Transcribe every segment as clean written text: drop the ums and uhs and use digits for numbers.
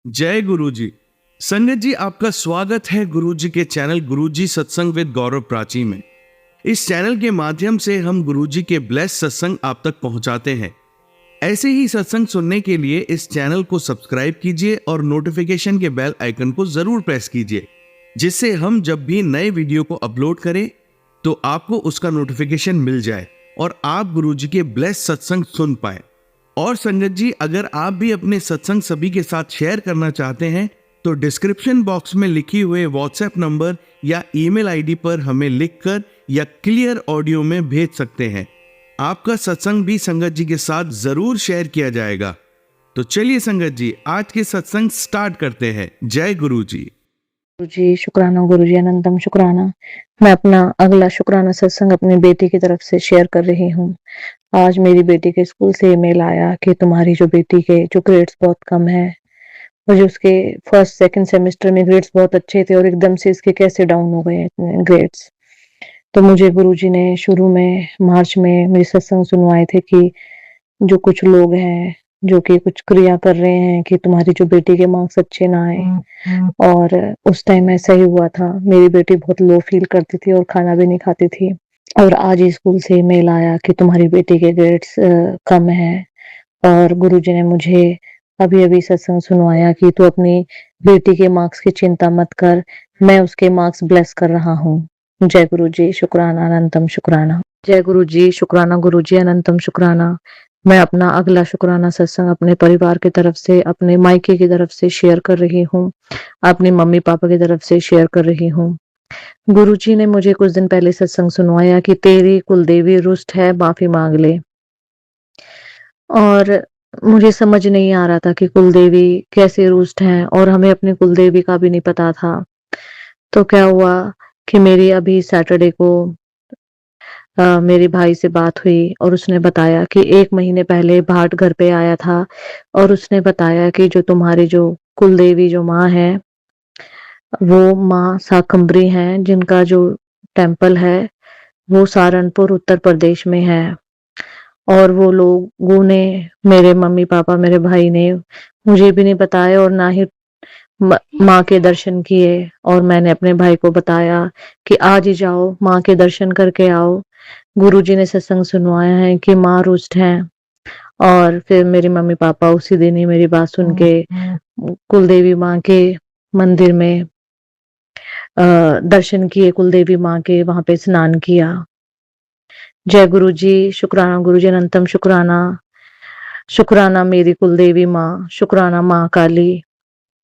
जय गुरु जी। संगत जी, आपका स्वागत है गुरु जी के चैनल गुरु जी सत्संग विद गौरव प्राची में। इस चैनल के माध्यम से हम गुरु जी के ब्लेस सत्संग आप तक पहुंचाते हैं। ऐसे ही सत्संग सुनने के लिए इस चैनल को सब्सक्राइब कीजिए और नोटिफिकेशन के बेल आइकन को जरूर प्रेस कीजिए, जिससे हम जब भी नए वीडियो को अपलोड करें तो आपको उसका नोटिफिकेशन मिल जाए और आप गुरु जी के ब्लेस सत्संग सुन पाए। और संगत जी, अगर आप भी अपने सत्संग सभी के साथ शेयर करना चाहते हैं तो डिस्क्रिप्शन बॉक्स में लिखी हुए व्हाट्सएप नंबर या ईमेल आईडी पर हमें लिखकर या क्लियर ऑडियो में भेज सकते हैं। आपका सत्संग भी संगत जी के साथ जरूर शेयर किया जाएगा। तो चलिए संगत जी, आज के सत्संग स्टार्ट करते हैं। जय गुरु जी। गुरु जी शुक्राना, गुरु जी अनंतम शुक्राना। मैं अपना अगला शुक्राना सत्संग अपनी बेटी की तरफ से शेयर कर रही हूँ। आज मेरी बेटी के स्कूल से ईमेल आया कि तुम्हारी जो बेटी के जो ग्रेड्स बहुत कम है, मुझे उसके फर्स्ट सेकंड सेमेस्टर में ग्रेड्स बहुत अच्छे थे और एकदम से इसके कैसे डाउन हो गए ग्रेड्स। तो मुझे गुरुजी ने शुरू में मार्च में मेरे सत्संग सुनवाए थे कि जो कुछ लोग हैं जो कि कुछ क्रिया कर रहे हैं कि तुम्हारी जो बेटी के मार्क्स अच्छे ना आए। और उस टाइम ऐसा ही हुआ था, मेरी बेटी बहुत लो फील करती थी और खाना भी नहीं खाती थी। और आज ही स्कूल से ईमेल आया कि तुम्हारी बेटी के ग्रेड्स कम है। और गुरुजी ने मुझे अभी अभी सत्संग सुनवाया कि तू अपनी बेटी के मार्क्स की चिंता मत कर, मैं उसके मार्क्स ब्लेस कर रहा हूँ। जय गुरु जी, शुक्राना अनंतम शुक्राना। जय गुरु जी, शुक्राना गुरु जी अनंतम शुक्राना। मैं अपना अगला शुक्राना सत्संग अपने परिवार की तरफ से, अपने मायके की तरफ से शेयर कर रही हूँ, अपनी मम्मी पापा की तरफ से शेयर कर रही हूँ। गुरुजी ने मुझे कुछ दिन पहले सत्संग सुनवाया कि तेरी कुलदेवी रुष्ट है, माफी मांग ले। और मुझे समझ नहीं आ रहा था कि कुलदेवी कैसे रुष्ट है और हमें अपनी कुलदेवी का भी नहीं पता था। तो क्या हुआ कि मेरी अभी सैटरडे को मेरे भाई से बात हुई और उसने बताया कि 1 महीने पहले भाट घर पे आया था और उसने बताया कि जो तुम्हारी जो कुलदेवी जो माँ है, वो माँ शाकंभरी हैं, जिनका जो टेम्पल है वो सहारनपुर उत्तर प्रदेश में है। और वो लोगों ने, मेरे मम्मी पापा मेरे भाई ने मुझे भी नहीं बताया और ना ही माँ के दर्शन किए। और मैंने अपने भाई को बताया कि आज ही जाओ माँ के दर्शन करके आओ। गुरुजी ने सत्संग सुनवाया है कि माँ रुष्ट हैं। और फिर मेरे मम्मी पापा उसी दिन ही मेरी बात सुन के कुलदेवी माँ के मंदिर में दर्शन किए, कुलदेवी माँ के वहां पे स्नान किया। जय गुरु जी, शुक्राना गुरु जी अनंतम शुक्राना। शुक्राना मेरी कुलदेवी माँ, शुक्राना माँ काली,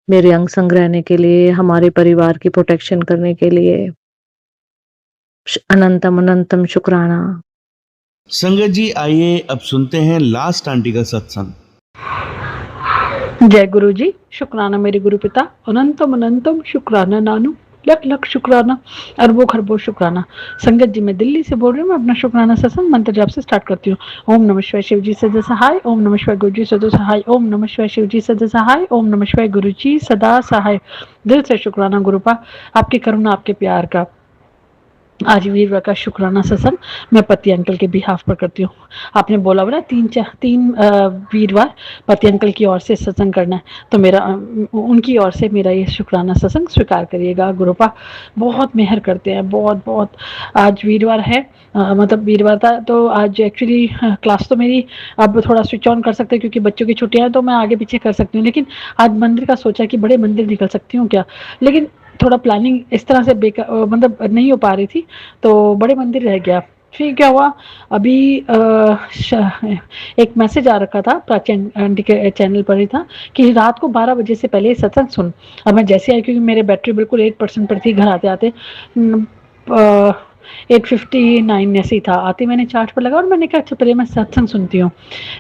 मेरे अंग संग रहने के लिए, हमारे परिवार की प्रोटेक्शन करने के लिए। अनंतम अनंतम शुक्राना। संगत जी, आइए अब सुनते हैं लास्ट आंटी का सत्संग। जय गुरु जी, शुक्राना मेरे गुरु पिता, अनंतम अनंतम शुक्राना नानू, लख लख शुक्राना, अरबों खरबों शुक्राना। संगत जी, मैं दिल्ली से बोल रही हूँ। मैं अपना शुक्राना सत्संग मंत्र जाप से स्टार्ट करती हूँ। ओम नमः शिवाय शिव जी सदा सहाय, ओम नमः शिवाय गुरु जी सदा सहाय, ओम नमः शिवाय शिव जी सदा सहाय, ओम नमः शिवाय गुरु जी सदा सहाय। दिल से शुक्राना गुरुपा, आपकी करुणा आपके प्यार का। आज वीरवार का शुक्राना सत्संग मैं पति अंकल के बिहाफ पर करती हूँ। आपने बोला बोला तीन वीरवार पति अंकल की ओर से सत्संग करना है, तो मेरा उनकी ओर से मेरा ये शुक्राना सत्संग स्वीकार करिएगा। गुरुपा बहुत मेहर करते हैं, बहुत बहुत। आज वीरवार है, मतलब वीरवार था तो आज एक्चुअली क्लास तो मेरी अब थोड़ा स्विच ऑन कर सकते हैं क्योंकि बच्चों की छुट्टियां हैं, तो मैं आगे पीछे कर सकती हूँ। लेकिन आज मंदिर का सोचा कि बड़े मंदिर निकल सकती हूँ क्या, लेकिन थोड़ा प्लानिंग इस तरह से मतलब नहीं हो पा रही थी, तो बड़े मंदिर रह गया। फिर क्या हुआ, अभी एक मैसेज आ रखा था, प्राचीन आंटी के चैनल पर ही था कि रात को 12 बजे से पहले सत्संग सुन। अब मैं जैसे आई, क्योंकि मेरे बैटरी बिल्कुल 8% पर थी, घर आते आते 8:59 ऐसे ही था। आते मैंने चार्ज पर लगा और मैंने कहा अच्छा पहले मैं सत्संग सुनती हूँ।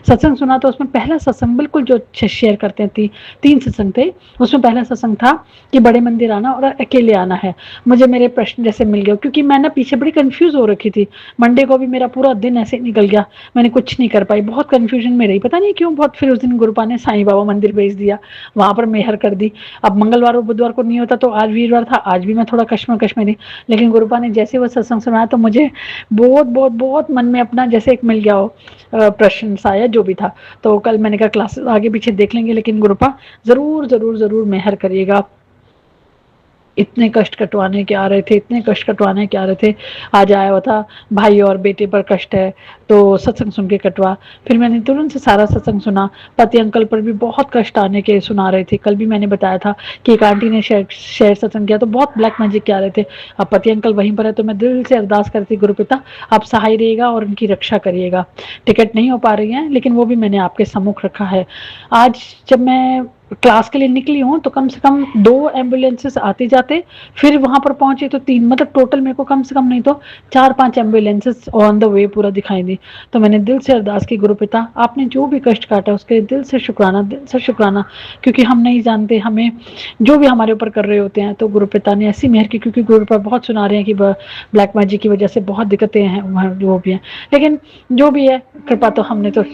सत्संग सुना तो उसमें पहला सत्संग बिल्कुल जो शेयर करते थे, 3 सत्संग थे, उसमें पहला सत्संग था कि बड़े मंदिर आना और अकेले आना है। मुझे मेरे प्रश्न जैसे मिल गए, क्योंकि मैं ना पीछे बड़ी कंफ्यूज हो रखी थी। मंडे को भी मेरा पूरा दिन ऐसे निकल गया, मैंने कुछ नहीं कर पाई, बहुत कंफ्यूजन में रही, पता नहीं क्यों बहुत। फिर उस दिन गुरुपा ने साईं बाबा मंदिर भेज दिया, वहां पर मेहर कर दी। अब मंगलवार और बुधवार को नहीं होता, तो आज वीरवार था, आज भी मैं थोड़ा कश्मकश में थी, लेकिन गुरुपा ने जैसे वो सत्संग सत्संग सुनाया तो मुझे बहुत बहुत बहुत मन में अपना जैसे एक मिल गया हो प्रश्न सा या जो भी था। तो कल मैंने कहा क्लासेस आगे पीछे देख लेंगे, लेकिन गुरुपा जरूर जरूर जरूर मेहर करिएगा। इतने कष्ट कटवाने के आ रहे थे, इतने कष्ट कटवाने के आ रहे थे। आज आया हुआ था भाई और बेटे पर कष्ट है तो सत्संग सुन के कटवा। फिर मैंने तुरंत से सारा सत्संग सुना। पति अंकल पर भी बहुत कष्ट आने के सुना रहे थे। कल भी मैंने बताया था कि एक आंटी ने शेयर सत्संग किया तो बहुत ब्लैक मैजिक के आ रहे थे। अब पति अंकल वहीं पर है तो मैं दिल से अरदास करती, गुरु पिता आप सहाय रहिएगा और उनकी रक्षा करिएगा। टिकट नहीं हो पा रही है लेकिन वो भी मैंने आपके सम्मुख रखा है। आज जब मैं क्लास के लिए निकली हूँ तो कम से कम 2 एम्बुलेंसेस आते जाते, फिर वहां पर पहुंचे तो 3, मतलब टोटल मेरे को कम से कम नहीं तो 4-5 एम्बुलेंसेस ऑन द वे पूरा दिखाई दी। तो मैंने दिल से अरदास की, गुरु पिता आपने जो भी कष्ट काटा उसके लिए दिल से शुक्राना, दिल से शुक्राना। क्योंकि हम नहीं जानते हमें जो भी हमारे ऊपर कर रहे होते हैं, तो गुरु पिता ने ऐसी मेहर की। क्योंकि गुरु पिता बहुत सुना रहे हैं कि ब्लैक मैजिक की वजह से बहुत दिक्कतें हैं जो भी हैं, लेकिन जो भी है कृपा तो हमने तो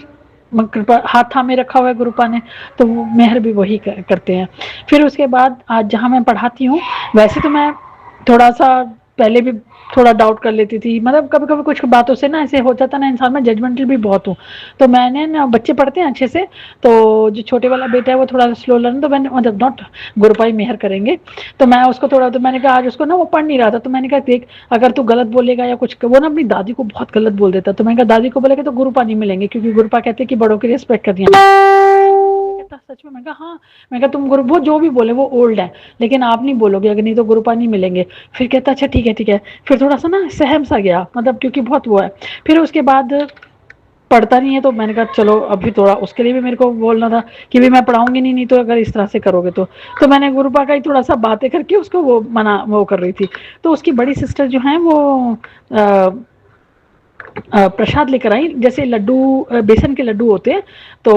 कृपा हाथ थामे रखा हुआ है गुरुपा ने, तो वो मेहर भी वही करते हैं। फिर उसके बाद आज जहाँ मैं पढ़ाती हूँ, वैसे तो मैं थोड़ा सा पहले भी थोड़ा डाउट कर लेती थी, मतलब कभी कभी कुछ बातों से ना ऐसे हो जाता ना इंसान में, जजमेंटल भी बहुत हूँ। तो मैंने ना, बच्चे पढ़ते हैं अच्छे से, तो जो छोटे वाला बेटा है वो थोड़ा स्लो लर्न, तो मैंने मतलब नॉट गुरुपाई मेहर करेंगे तो मैं उसको थोड़ा, तो मैंने कहा आज उसको ना वो पढ़ नहीं रहा था, तो मैंने कहा देख अगर तू गलत बोलेगा या कुछ, वो ना अपनी दादी को बहुत गलत बोल देता, तो मैंने कहा दादी को बोलेगा तो गुरुपा नहीं मिलेंगे, क्योंकि गुरुपा कहते हैं कि बड़ों की रिस्पेक्ट करनी है। सच में मैं कहा हाँ, मैं कहा तुम गुरु वो जो भी बोले वो ओल्ड है, लेकिन आप नहीं बोलोगे, अगर नहीं तो गुरुपा नहीं मिलेंगे। फिर कहता अच्छा ठीक है ठीक है। फिर थोड़ा सा ना सहम सा गया, मतलब क्योंकि बहुत वो है। फिर उसके बाद पढ़ता नहीं है, तो मैंने कहा चलो अभी थोड़ा उसके लिए भी मेरे को बोलना था कि भी मैं पढ़ाऊंगी नहीं तो अगर इस तरह से करोगे तो मैंने गुरुपा का ही थोड़ा सा बातें करके उसको वो कर रही थी। तो उसकी बड़ी सिस्टर जो है वो प्रसाद लेकर आई, जैसे लड्डू बेसन के लड्डू होते हैं, तो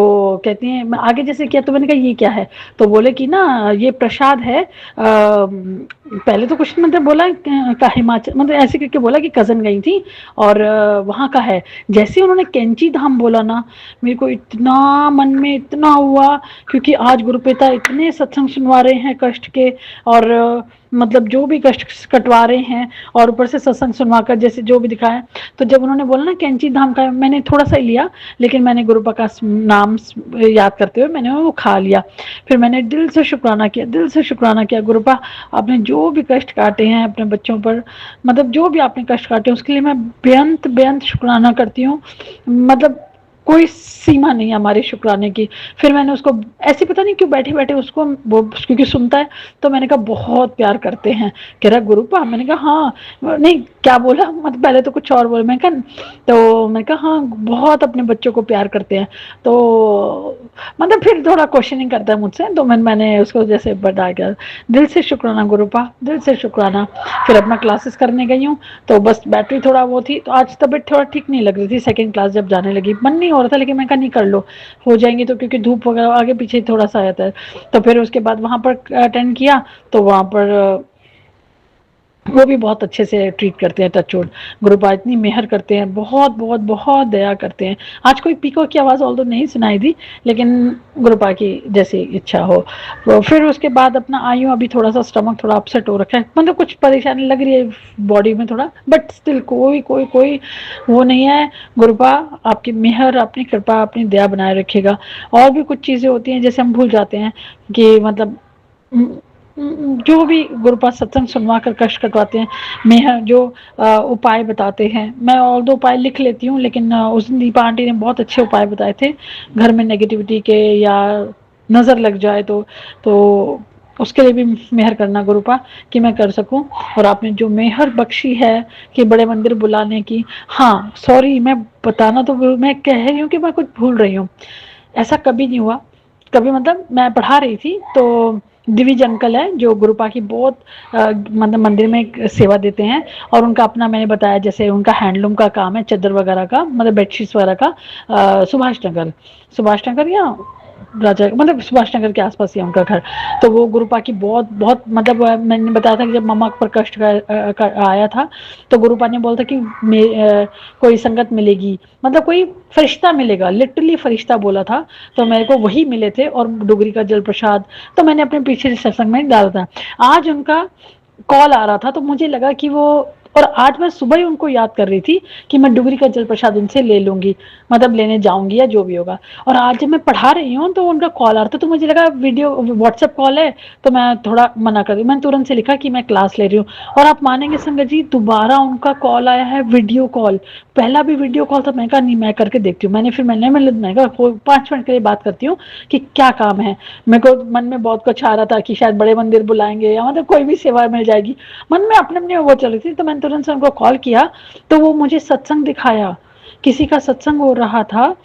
कहती हैं मैं आगे जैसे किया, तो मैंने कहा ये क्या है, तो बोले कि ना ये प्रसाद है। पहले तो कुछ मतलब बोला का हिमाचल, मतलब ऐसे करके बोला कि कजन गई थी और वहाँ का है। जैसे उन्होंने कैंची धाम बोला ना, मेरे को इतना मन में इतना हुआ, क्योंकि आज गुरुपिता इतने सत्संग सुनवा रहे हैं कष्ट के, और मतलब जो भी कष्ट कटवा रहे हैं, और ऊपर से सत्संग सुनवाकर जैसे जो भी दिखाया। तो जब उन्होंने बोला ना कैंची धाम का, मैंने थोड़ा सा ही लिया, लेकिन मैंने गुरुपा का नाम याद करते हुए मैंने वो खा लिया। फिर मैंने दिल से शुक्राना किया, दिल से शुक्राना किया, गुरुपा आपने जो भी कष्ट काटे हैं अपने बच्चों पर, मतलब जो भी आपने कष्ट काटे उसके लिए मैं बेअंत बेअंत शुक्राना करती हूँ, मतलब कोई सीमा नहीं है हमारे शुक्राने की। फिर मैंने उसको ऐसे पता नहीं क्यों बैठे बैठे उसको वो, क्योंकि सुनता है, तो मैंने कहा बहुत प्यार करते हैं, कह रहा गुरुपा, मैंने कहा हाँ, नहीं क्या बोला, मतलब पहले तो कुछ और बोला, मैं कहा तो मैं कहा हाँ बहुत अपने बच्चों को प्यार करते हैं। तो मतलब फिर थोड़ा क्वेश्चनिंग करता है मुझसे, तो मैंने उसको जैसे बता गया, दिल से शुक्राना गुरुपा, दिल से शुक्राना। फिर अपना क्लासेस करने गई हूँ, तो बस बैटरी थोड़ा वो थी, तो आज तबीयत थोड़ा ठीक नहीं लग रही थी। सेकंड क्लास जब जाने लगी मन नहीं हो रहा था, लेकिन मैं कहा नहीं कर लो, हो जाएंगी, तो क्योंकि धूप वगैरह आगे पीछे थोड़ा सा आता है। तो फिर उसके बाद वहाँ पर अटेंड किया, तो वहाँ पर वो भी बहुत अच्छे से ट्रीट करते हैं, टचवुड गुरुपा इतनी मेहर करते हैं, बहुत बहुत बहुत दया करते हैं। आज कोई पीको की आवाज़ ऑल्दो नहीं सुनाई दी, लेकिन गुरुपा की जैसी इच्छा हो। तो फिर उसके बाद अपना आई हूँ, अभी थोड़ा सा स्टमक थोड़ा अपसेट हो रखा है, मतलब कुछ परेशानी लग रही है बॉडी में थोड़ा, बट स्टिल कोई कोई कोई वो नहीं है। गुरुपा आपकी मेहर, अपनी कृपा, अपनी दया बनाए रखेगा। और भी कुछ चीज़ें होती हैं जैसे हम भूल जाते हैं कि मतलब जो भी गुरुपा सत्संग सुनवा कर कष्ट कटवाते हैं, मेहर जो उपाय बताते हैं, मैं और 2 उपाय लिख लेती हूँ, लेकिन उस दिन दीपा आंटी ने बहुत अच्छे उपाय बताए थे घर में नेगेटिविटी के, या नज़र लग जाए तो उसके लिए भी मेहर करना गुरुपा कि मैं कर सकूं। और आपने जो मेहर बख्शी है कि बड़े मंदिर बुलाने की, हाँ सॉरी मैं बताना तो मैं कह रही हूँ कि मैं कुछ भूल रही हूँ, ऐसा कभी नहीं हुआ। कभी मतलब मैं पढ़ा रही थी, तो दिविज अंकल है जो गुरुपा की बहुत मतलब मंदिर में सेवा देते हैं, और उनका अपना मैंने बताया जैसे उनका हैंडलूम का काम है, चादर वगैरह का, मतलब बेडशीट्स वगैरह का, सुभाष नगर या राजा, मतलब सुभाष नगर के आसपास ही है उनका घर। तो वो गुरुपा की बहुत बहुत मतलब मैंने बताया था कि जब मम्मा पर कष्ट आया था, तो गुरुपा ने बोला था कि कोई संगत मिलेगी, मतलब कोई फरिश्ता मिलेगा, लिटरली फरिश्ता बोला था। तो मेरे को वही मिले थे, और डुगरी का जल प्रसाद तो मैंने अपने पीछे सत्संग में डाला था। आज उनका कॉल आ रहा था, तो मुझे लगा कि वो और आज मैं सुबह ही उनको याद कर रही थी कि मैं डुगरी का जल प्रसाद उनसे ले लूंगी, मतलब लेने जाऊंगी या जो भी होगा। और आज जब मैं पढ़ा रही हूँ तो उनका कॉल आ रहा था, तो मुझे लगा वीडियो व्हाट्सएप कॉल है, तो मैं थोड़ा मना कर दी। मैंने तुरंत से लिखा कि मैं क्लास ले रही हूँ। और आप मानेंगे संगत जी, दोबारा उनका कॉल आया है, वीडियो कॉल। पहला भी वीडियो कॉल था, मैं कहा नहीं मैं करके देखती हूँ। मैंने कहा 5 मिनट के लिए बात करती हूँ कि क्या काम है। मेरे को मन में बहुत कुछ आ रहा था कि शायद बड़े मंदिर बुलाएंगे या मतलब कोई भी सेवा मिल जाएगी, मन में अपने अपने वो चल रही थी। तो मैंने तुरंत से उनको कॉल किया, तो वो मुझे सत्संग दिखाया, किसी का सत्संग हो रहा था,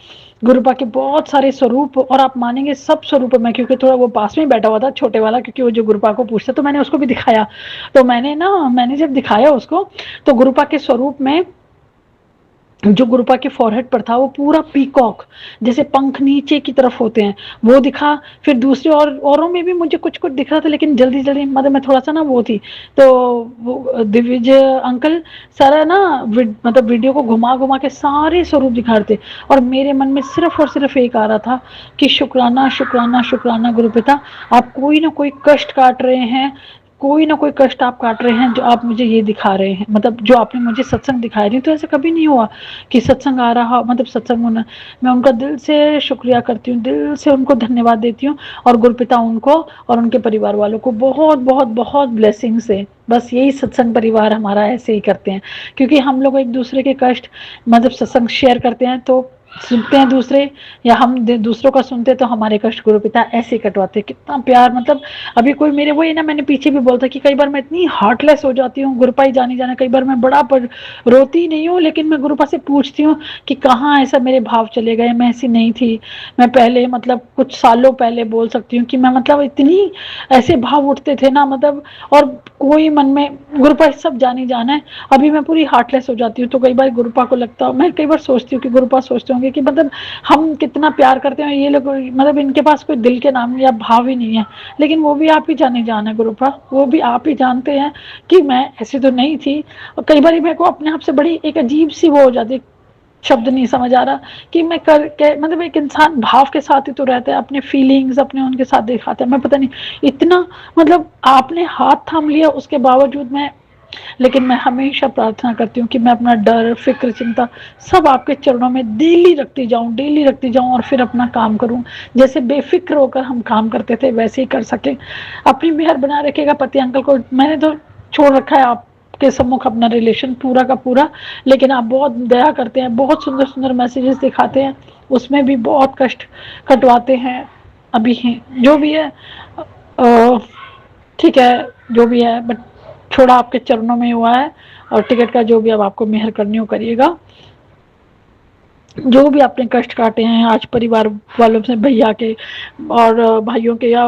गुरुपा के बहुत सारे स्वरूप। और आप मानेंगे सब स्वरूप में, क्योंकि थोड़ा वो पास में बैठा हुआ था छोटे वाला, क्योंकि वो जो गुरुपा को पूछता, तो मैंने उसको भी दिखाया। तो मैंने जब दिखाया उसको, तो गुरुपा के स्वरूप में जो गुरुपा के फॉरहेड पर था वो पूरा पीकॉक जैसे पंख नीचे की तरफ होते हैं वो दिखा। फिर दूसरे औरों में भी मुझे कुछ कुछ दिख रहा था, लेकिन जल्दी जल्दी मतलब मैं थोड़ा सा ना वो थी। तो वो दिग्विजय अंकल सारा ना मतलब वीडियो को घुमा घुमा के सारे स्वरूप दिखा रहे थे, और मेरे मन में सिर्फ और सिर्फ एक आ रहा था कि शुक्राना शुक्राना शुक्राना गुरुपिता, आप कोई ना कोई कष्ट काट रहे हैं, कोई ना कोई कष्ट आप काट रहे हैं, जो आप मुझे ये दिखा रहे हैं, मतलब जो आपने मुझे सत्संग दिखाया। नहीं तो ऐसा कभी नहीं हुआ कि सत्संग आ रहा, मतलब सत्संग होना। मैं उनका दिल से शुक्रिया करती हूँ, दिल से उनको धन्यवाद देती हूँ, और गुरुपिता उनको और उनके परिवार वालों को बहुत बहुत बहुत ब्लेसिंग से। बस यही सत्संग परिवार हमारा ऐसे ही करते हैं, क्योंकि हम लोग एक दूसरे के कष्ट मतलब सत्संग शेयर करते हैं, तो सुनते हैं दूसरे, या हम दूसरों का सुनते हैं, तो हमारे कष्ट गुरुपिता ऐसे ही कटवाते हैं। कितना प्यार, मतलब अभी कोई मेरे वो ही ना, मैंने पीछे भी बोलता कि कई बार मैं इतनी हार्टलेस हो जाती हूँ, गुरुपा ही जानी जाना। कई बार मैं बड़ा पर रोती नहीं हूँ, लेकिन मैं गुरुपा से पूछती हूँ कि कहाँ ऐसा मेरे भाव चले गए, मैं ऐसी नहीं थी। मैं पहले मतलब कुछ सालों पहले बोल सकती हूँ कि मैं मतलब इतनी ऐसे भाव उठते थे ना, मतलब और कोई मन में गुरुपा सब जानी जाना है। अभी मैं पूरी हार्टलेस हो जाती हूँ, तो कई बार गुरुपा को लगता है, मैं कई बार सोचती हूँ कि गुरुपा सोचते होंगे कि मतलब हम कितना प्यार करते हैं, ये लोग मतलब इनके पास कोई दिल के नाम या भाव ही नहीं है। लेकिन वो भी आप ही जाने जाना है गुरुपा, वो भी आप ही जानते हैं कि मैं ऐसी तो नहीं थी। और कई बार मेरे को अपने आप से बड़ी एक अजीब सी वो हो जाती, शब्द नहीं समझ आ रहा कि मैं मतलब एक इंसान भाव के साथ ही तो रहता है, अपने फीलिंग्स अपने उनके साथ दिखाता है। मैं पता नहीं इतना मतलब आपने हाथ थाम लिया उसके बावजूद मैं, लेकिन मैं हमेशा प्रार्थना करती हूँ कि मैं अपना डर फिक्र चिंता सब आपके चरणों में डेली रखती जाऊँ और फिर अपना काम करूँ, जैसे बेफिक्र होकर हम काम करते थे वैसे ही कर सके। अपनी मेहर बना रखेगा। पति अंकल को मैंने तो छोड़ रखा है आपके सम्मुख अपना रिलेशन पूरा का पूरा, लेकिन आप बहुत दया करते हैं, बहुत सुंदर सुंदर मैसेजेस दिखाते हैं, उसमें भी बहुत कष्ट कटवाते हैं। अभी जो भी है ठीक है, जो भी है, बट छोड़ा आपके चरणों में हुआ है। और टिकट का जो भी अब आपको मेहर करनी हो करिएगा। जो भी आपने कष्ट काटे हैं आज परिवार वालों से, भैया के और भाइयों के या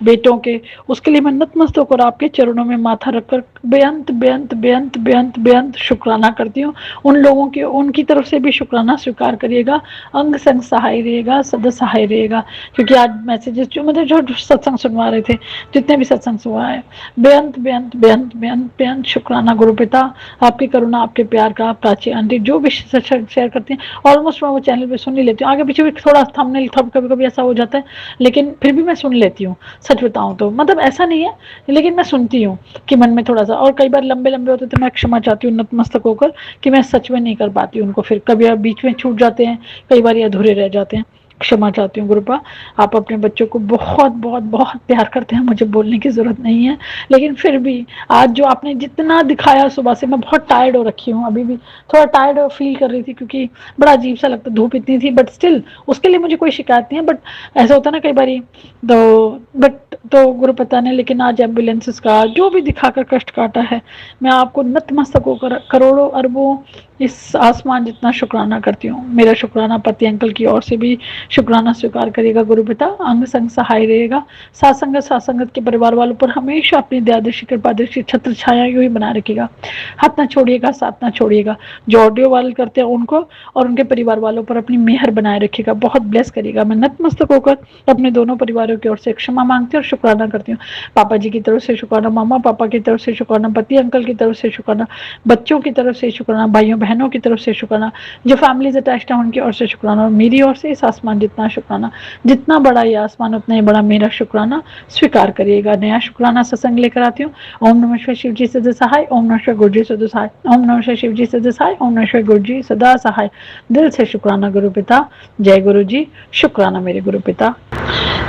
बेटों के, उसके लिए मैं नतमस्तक होकर आपके चरणों में माथा रखकर बेअंत बेअंत बेअंत बेअंत बेअंत शुक्राना करती हूँ। उन लोगों के उनकी तरफ से भी शुक्राना स्वीकार करिएगा, अंग संग सहाय रहिएगा, सदा सहाय रहिएगा। क्योंकि आज मैसेजेस जो मतलब जो सत्संग सुनवा रहे थे, जितने भी सत्संग सुनवा है, बेअंत बेअंत बेअंत बेअंत बेअंत शुक्राना गुरुपिता, आपकी करुणा आपके प्यार का। प्राची आंटी जो भी शेयर करती हैं, ऑलमोस्ट मैं वो चैनल पे सुन ही लेती हूँ, आगे पीछे भी थोड़ा थंबनेल कभी कभी ऐसा हो जाता है, लेकिन फिर भी मैं सुन लेती हूँ। सच बताऊँ तो मतलब ऐसा नहीं है, लेकिन मैं सुनती हूँ कि मन में थोड़ा सा, और कई बार लंबे लंबे होते तो मैं क्षमा चाहती हूँ नतमस्तक होकर कि मैं सच में नहीं कर पाती उनको, फिर कभी बीच में छूट जाते हैं, कई बार ये अधूरे रह जाते हैं। क्षमा चाहती हूँ गुरुपा। आप अपने बच्चों को बहुत बहुत बहुत प्यार करते हैं, मुझे बोलने की जरूरत नहीं है, लेकिन फिर भी आज जो आपने जितना दिखाया, सुबह से मैं बहुत टायर्ड हो रखी हूँ, अभी भी थोड़ा टायर्ड फील कर रही थी क्योंकि बड़ा अजीब सा लगता, धूप इतनी थी, बट स्टिल उसके लिए मुझे कोई शिकायत नहीं है। बट ऐसा होता है ना कई बार, तो गुरुपिता ने लेकिन आज एम्बुलेंसेस का जो भी दिखाकर कष्ट काटा है, मैं आपको नतमस्तक होकर करोड़ों अरबों इस आसमान जितना शुक्राना करती हूँ। मेरा शुक्राना पति अंकल की ओर से भी शुक्राना स्वीकार करिएगा गुरुपिता, अंग संग सहाय रहेगा। सासंगत के परिवार वालों पर हमेशा अपनी दया दृष्टि कृपा दृष्टि छत्र छाया यूं ही बना रखिएगा, हाथ ना छोड़िएगा, साथ ना छोड़िएगा। जो ऑडियो वाले करते हैं उनको और उनके परिवार वालों पर अपनी मेहर बनाए रखिएगा, बहुत ब्लेस करिएगा। मैं नतमस्तक होकर अपने दोनों परिवारों की ओर से क्षमा मांगती हूँ और शुक्राना करती हूँ। पापा जी की तरफ से शुक्राना, मामा पापा की तरफ से शुक्राना, पति अंकल की तरफ से शुक्राना, बच्चों की तरफ से शुक्राना, भाइयों बहनों की तरफ से शुक्राना, जो फैमिलीज अटैच्ड हैं उनकी ओर से शुक्राना, और मेरी ओर से इस आसमान जितना शुक्राना, जितना बड़ा ये आसमान उतना ही बड़ा मेरा शुक्राना स्वीकार करिएगा। नया शुक्राना सत्संग लेकर आती हूँ। ओम नमः शिवाय शिव जी सदा सहाय, ओम नमः शिवाय गुरु जी सदा सहाय, ओम नमः शिवाय शिव जी सदा सहाय, ओम नमः शिवाय गुरु जी सदा सहाय। दिल से शुक्राना गुरु पिता, जय गुरु जी, शुक्राना मेरे गुरु पिता।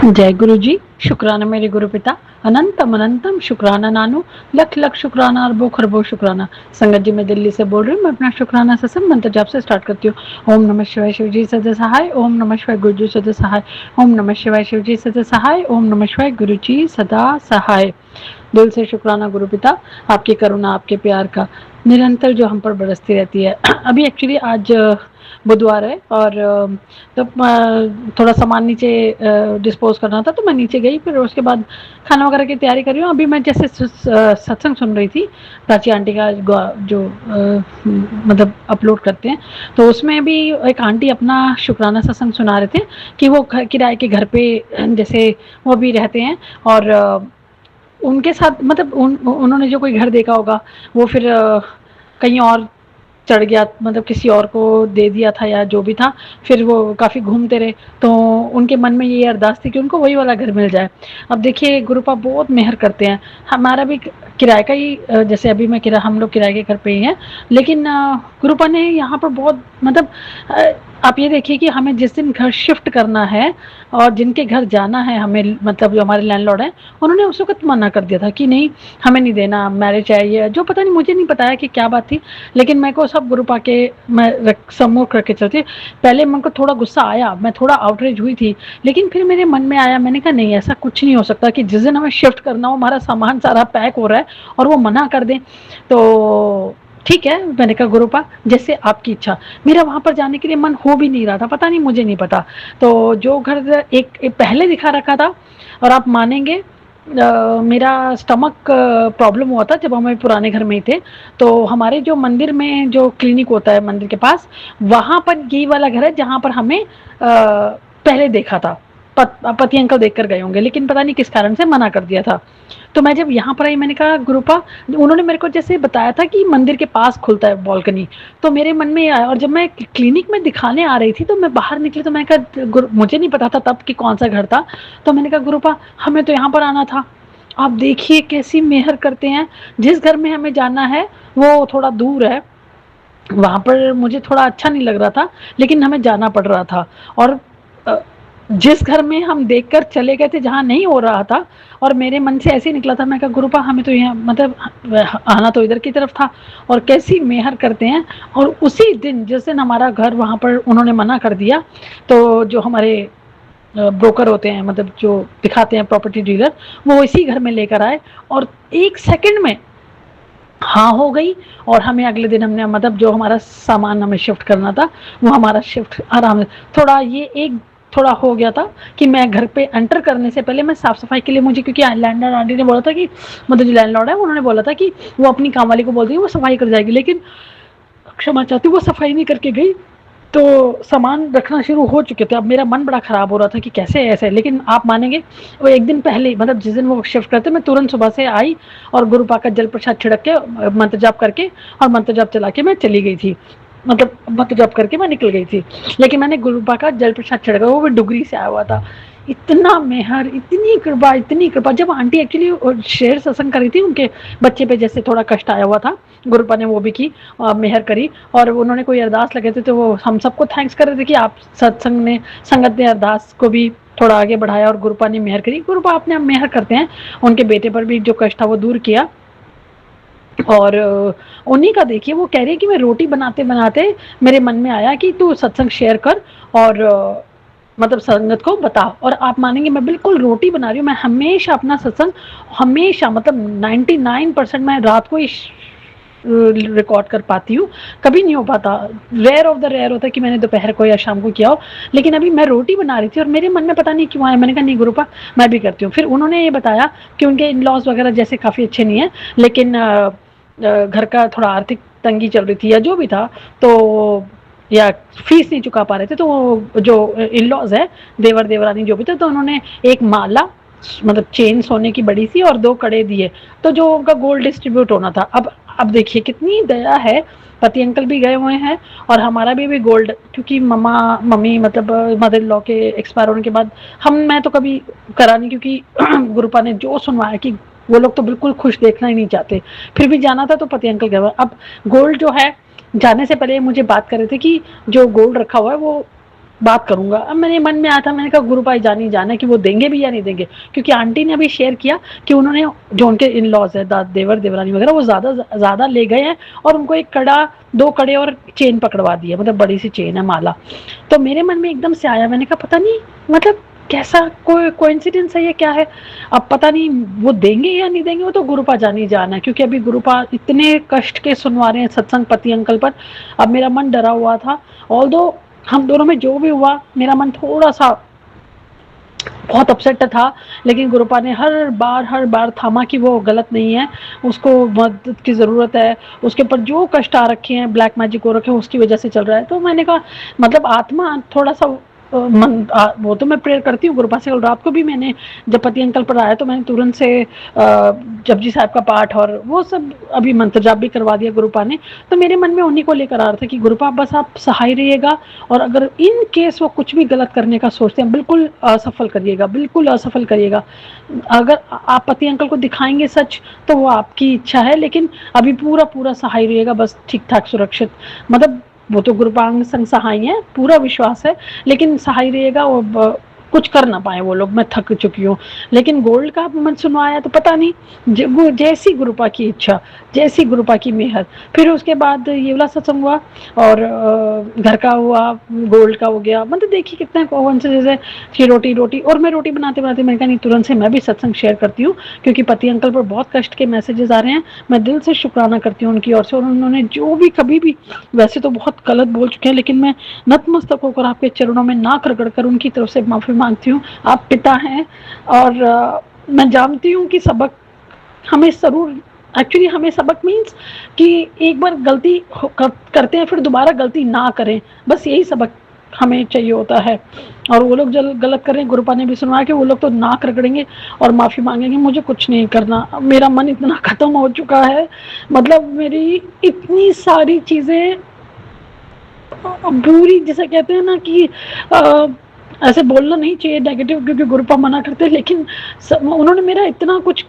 जय गुरु जी, शुक्राना मेरे गुरु पिता, अनंतम अनंतम शुक्राना नानू, लख लख शुक्राना, अरबों खरबों शुक्राना। संगत जी मैं दिल्ली से बोल रही हूँ। मैं अपना शुक्राना सत्संग मंत्र जाप से स्टार्ट करती हूँ। ओम नमः शिवाय शिव जी सदा सहाय, ओम नमः शिवाय गुरु जी सदा सहाय, ओम नमः शिवाय शिव जी सदा सहाय, ओम नमः शिवाय गुरु जी सदा सहाय। दिल से शुक्राना गुरु पिता, आपकी करुणा आपके प्यार का निरंतर जो हम पर बरसती रहती है। अभी एक्चुअली आज बुधवार है और तो थोड़ा सामान नीचे डिस्पोज करना था, तो मैं नीचे गई, फिर उसके बाद खाना वगैरह की तैयारी कर रही हूँ। अभी मैं जैसे सत्संग सुन रही थी, प्राची आंटी का जो मतलब अपलोड करते हैं, तो उसमें भी एक आंटी अपना शुक्राना सत्संग सुना रहे थे कि वो किराए के घर पे जैसे वो भी रहते हैं, और उनके साथ मतलब उन्होंने जो कोई घर देखा होगा वो फिर कहीं और चढ़ गया, मतलब किसी और को दे दिया था या जो भी था, फिर वो काफ़ी घूमते रहे, तो उनके मन में ये अरदास थी कि उनको वही वाला घर मिल जाए। अब देखिए गुरुपा बहुत मेहर करते हैं। हमारा भी किराए का ही, जैसे अभी मैं हम लोग किराए के घर पे ही हैं, लेकिन गुरुपा ने यहाँ पर बहुत मतलब आप ये देखिए कि हमें जिस दिन घर शिफ्ट करना है और जिनके घर जाना है हमें, मतलब जो हमारे लैंडलॉर्ड हैं, उन्होंने उस वक्त मना कर दिया था कि नहीं हमें नहीं देना, मैरिज चाहिए, जो पता नहीं, मुझे नहीं बताया कि क्या बात थी, लेकिन मेरे को सब ग्रुप आके मैं सम्मुख रख के चलती। पहले मन को थोड़ा गुस्सा आया, मैं थोड़ा आउटरेज हुई थी, लेकिन फिर मेरे मन में आया, मैंने कहा नहीं ऐसा कुछ नहीं हो सकता कि जिस दिन हमें शिफ्ट करना हो, हमारा सामान सारा पैक हो रहा है और वो मना कर दें, तो ठीक है। मैंने कहा गुरुपा जैसे आपकी इच्छा। मेरा वहाँ पर जाने के लिए मन हो भी नहीं रहा था, पता नहीं, मुझे नहीं पता। तो जो घर एक पहले दिखा रखा था, और आप मानेंगे मेरा स्टमक प्रॉब्लम हुआ था जब हम पुराने घर में ही थे, तो हमारे जो मंदिर में जो क्लिनिक होता है मंदिर के पास, वहाँ पर यही वाला घर है जहाँ पर हमें पहले देखा था। पति अंकल देखकर गए होंगे, लेकिन पता नहीं किस कारण से मना कर दिया था। तो मैं जब यहाँ पर आई, मैंने कहा गुरुपा, उन्होंने मेरे को जैसे बताया था कि मंदिर के पास खुलता है बालकनी, तो मेरे मन में आया, और जब मैं क्लिनिक में दिखाने आ रही थी तो मैं बाहर निकली, तो मैंने कहा मुझे नहीं पता था तब कि कौन सा घर था, तो मैंने कहा गुरुपा हमें तो यहाँ पर आना था। आप देखिए कैसी मेहर करते हैं। जिस घर में हमें जाना है वो थोड़ा दूर है, वहाँ पर मुझे थोड़ा अच्छा नहीं लग रहा था, लेकिन हमें जाना पड़ रहा था, और जिस घर में हम देखकर चले गए थे जहाँ नहीं हो रहा था, और मेरे मन से ऐसे ही निकला था, मैं कहा गुरुपा हमें तो यहाँ मतलब आना तो इधर की तरफ था, और कैसी मेहर करते हैं। और उसी दिन जिस दिन हमारा घर वहाँ पर उन्होंने मना कर दिया, तो जो हमारे ब्रोकर होते हैं, मतलब जो दिखाते हैं प्रॉपर्टी डीलर, वो इसी घर में लेकर आए, और 1 सेकंड में हाँ हो गई, और हमें अगले दिन हमने मतलब जो हमारा सामान हमें शिफ्ट करना था वो हमारा शिफ्ट आराम से। थोड़ा ये एक थोड़ा हो गया था कि मैं घर पे एंटर करने से पहले मैं साफ सफाई के लिए, मुझे क्योंकि लैंडलॉर्ड आंटी ने बोला था कि मतलब जो लैंडलॉर्ड है उन्होंने बोला था कि वो अपनी काम वाली को बोल देगी वो सफाई कर जाएगी, लेकिन क्षमा चाहती हूँ वो सफाई नहीं करके गई, तो सामान रखना शुरू हो चुके थे। अब मेरा मन बड़ा ख़राब हो रहा था कि कैसे ऐसे, लेकिन आप मानेंगे वो एक दिन पहले, मतलब जिस दिन वो शिफ्ट करते, मैं तुरंत सुबह से आई और गुरुपा का जल प्रसाद छिड़क के मंत्र जाप करके और मंत्र जाप चला के मैं चली गई थी, मतलब मंत्र जाप करके मैं निकल गई थी। लेकिन मैंने गुरुपा का जल प्रसाद छिड़का, वो भी डुगरी से आया हुआ था। इतना मेहर, इतनी कृपा, इतनी कृपा। जब आंटी एक्चुअली शेर सत्संग करी थी, उनके बच्चे पे जैसे थोड़ा कष्ट आया हुआ था, गुरुपा ने वो भी की, मेहर करी, और उन्होंने कोई अरदास लगे थे तो वो हम सबको थैंक्स कर रहे थे कि आप सत्संग ने, संगत ने अरदास को भी थोड़ा आगे बढ़ाया और गुरुपा ने मेहर करी। गुरुपा अपने आप मेहर करते हैं, उनके बेटे पर भी जो कष्ट था वो दूर किया। और उन्हीं का देखिए, वो कह रही है कि मैं रोटी बनाते बनाते मेरे मन में आया कि तू सत्संग शेयर कर और मतलब संगत को बता। और आप मानेंगे मैं बिल्कुल रोटी बना रही हूँ, मैं हमेशा अपना सत्संग हमेशा मतलब 99% मैं रात को ही रिकॉर्ड कर पाती हूँ, कभी नहीं हो पाता, रेयर ऑफ द रेयर होता है कि मैंने दोपहर को या शाम को किया हो। लेकिन अभी मैं रोटी बना रही थी और मेरे मन में पता नहीं क्यों आया, मैंने कहा नहीं गुरुपा मैं भी करती हूँ। फिर उन्होंने ये बताया कि उनके इन लॉज वगैरह जैसे काफ़ी अच्छे नहीं है, लेकिन घर का थोड़ा आर्थिक तंगी चल रही थी या जो भी था, तो या फीस नहीं चुका पा रहे थे, तो जो इन लॉज है देवर देवरानी जो भी थे, तो उन्होंने एक माला मतलब चेन सोने की बड़ी सी और 2 कड़े दिए, तो जो उनका गोल्ड डिस्ट्रीब्यूट होना था। अब देखिए कितनी दया है पति अंकल भी गए हुए हैं और हमारा भी गोल्ड, क्योंकि मम्मी मतलब मदर इन लॉ के एक्सपायर होने के बाद मैं तो कभी करा नहीं, क्योंकि गुरुपा ने जो सुनवाया कि वो लोग तो बिल्कुल खुश देखना ही नहीं चाहते, फिर भी जाना था तो पति अंकल गए हुए। अब गोल्ड जो है, जाने से पहले मुझे बात कर रहे थे कि जो गोल्ड रखा हुआ है वो बात करूंगा। अब मेरे मन में आया था, मैंने कहा गुरु भाई जानी जाना कि वो देंगे भी या नहीं देंगे, क्योंकि आंटी ने अभी शेयर किया कि उन्होंने जो उनके इन लॉज है देवर देवरानी वगैरह, वो ज्यादा ले गए हैं और उनको एक कड़ा, 2 कड़े और चेन पकड़वा दी है, मतलब बड़ी सी चेन है, माला। तो मेरे मन में एकदम से आया, मैंने कहा पता नहीं मतलब कैसा कोइंसिडेंस है ये, क्या है। अब पता नहीं वो देंगे या नहीं देंगे, वो तो गुरुपा जानी जाना है, क्योंकि अभी गुरुपा इतने कष्ट के सुनवा रहे हैं सत्संग पति अंकल पर। अब मेरा मन डरा हुआ था, ऑल्दो हम दोनों में जो भी हुआ, मेरा मन थोड़ा सा बहुत अपसेट था, लेकिन गुरुपा ने हर बार थामा कि वो गलत नहीं है, उसको मदद की ज़रूरत है, उसके ऊपर जो कष्ट आ रखे हैं, ब्लैक मैजिक हो रखे हैं, उसकी वजह से चल रहा है। तो मैंने कहा मतलब आत्मा थोड़ा सा वो तो मैं प्रेयर करती हूँ गुरुपा से। कल रात को भी मैंने जब पति अंकल पर आया तो मैंने तुरंत से जपजी साहब का पाठ और वो सब अभी मंत्र जाप भी करवा दिया गुरुपा ने। तो मेरे मन में उन्हीं को लेकर आ रहा था कि गुरुपा बस आप सहाय रहिएगा, और अगर इन केस वो कुछ भी गलत करने का सोचते हैं, बिल्कुल असफल करिएगा, बिल्कुल असफल करिएगा। अगर आप पति अंकल को दिखाएंगे सच तो वो आपकी इच्छा है, लेकिन अभी पूरा सहाय रहिएगा, बस ठीक ठाक सुरक्षित। मतलब वो तो गुरुपांग संग सहाय है, पूरा विश्वास है, लेकिन सहाय रहेगा, वो कुछ कर ना पाए वो लोग, मैं थक चुकी हूँ। लेकिन गोल्ड का मन सुनवाया तो पता नहीं, जैसी गुरुपा की इच्छा, जैसी गुरुपा की मेहर। फिर उसके बाद ये वाला सत्संग हुआ और घर का हुआ, गोल्ड का हो गया, मतलब देखिए कितने कौन से जैसे कि रोटी और मैं रोटी बनाते मैंने कहा नहीं तुरंत से मैं भी सत्संग शेयर करती हूँ, क्योंकि पति अंकल पर बहुत कष्ट के मैसेजेस आ रहे हैं। मैं दिल से शुक्राना करती हूँ उनकी ओर से, और उन्होंने जो भी कभी भी, वैसे तो बहुत गलत बोल चुके हैं, लेकिन मैं नतमस्तक होकर आपके चरणों में नाक रगड़ कर उनकी तरफ से माफी मांगती हूँ। आप पिता हैं और मैं जानती हूँ कि सबक हमें जरूर, एक्चुअली हमें सबक मीन्स कि एक बार गलती करते हैं फिर दोबारा गलती ना करें, बस यही सबक हमें चाहिए होता है। और वो लोग जब गलत कर रहे हैं, गुरुपा ने भी सुनवाया कि वो लोग तो नाक रगड़ेंगे और माफ़ी मांगेंगे, मुझे कुछ नहीं करना। मेरा मन इतना ख़त्म हो चुका है, मतलब मेरी इतनी सारी चीज़ें बुरी, जिसे कहते हैं ना कि ऐसे बोलना नहीं चाहिए नेगेटिव, क्योंकि गुरुपा मना करते, लेकिन उन्होंने मेरा इतना कुछ,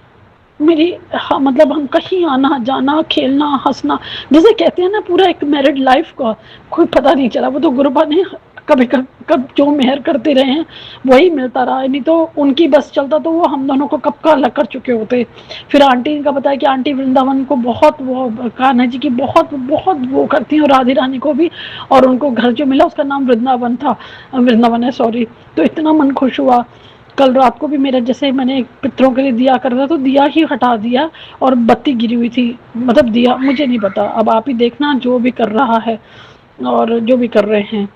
मेरी मतलब हम कहीं आना जाना, खेलना, हंसना, जैसे कहते हैं ना पूरा एक मैरिड लाइफ का कोई पता नहीं चला। वो तो गुरुपा ने कब जो मेहर करते रहे हैं वही मिलता रहा है, नहीं तो उनकी बस चलता तो वो हम दोनों को कब का अलग कर चुके होते। फिर आंटी का बताया कि आंटी वृंदावन को बहुत, वो कान्हा जी की बहुत वो करती हैं, राधे रानी को भी, और उनको घर जो मिला उसका नाम वृंदावन था, वृंदावन है सॉरी। तो इतना मन खुश हुआ। कल रात को भी मेरा, जैसे मैंने पितरों के लिए दिया कर रहा, तो दिया ही हटा दिया और बत्ती गिरी हुई थी, मतलब दिया, मुझे नहीं पता, अब आप ही देखना जो भी कर रहा है और जो भी कर रहे हैं।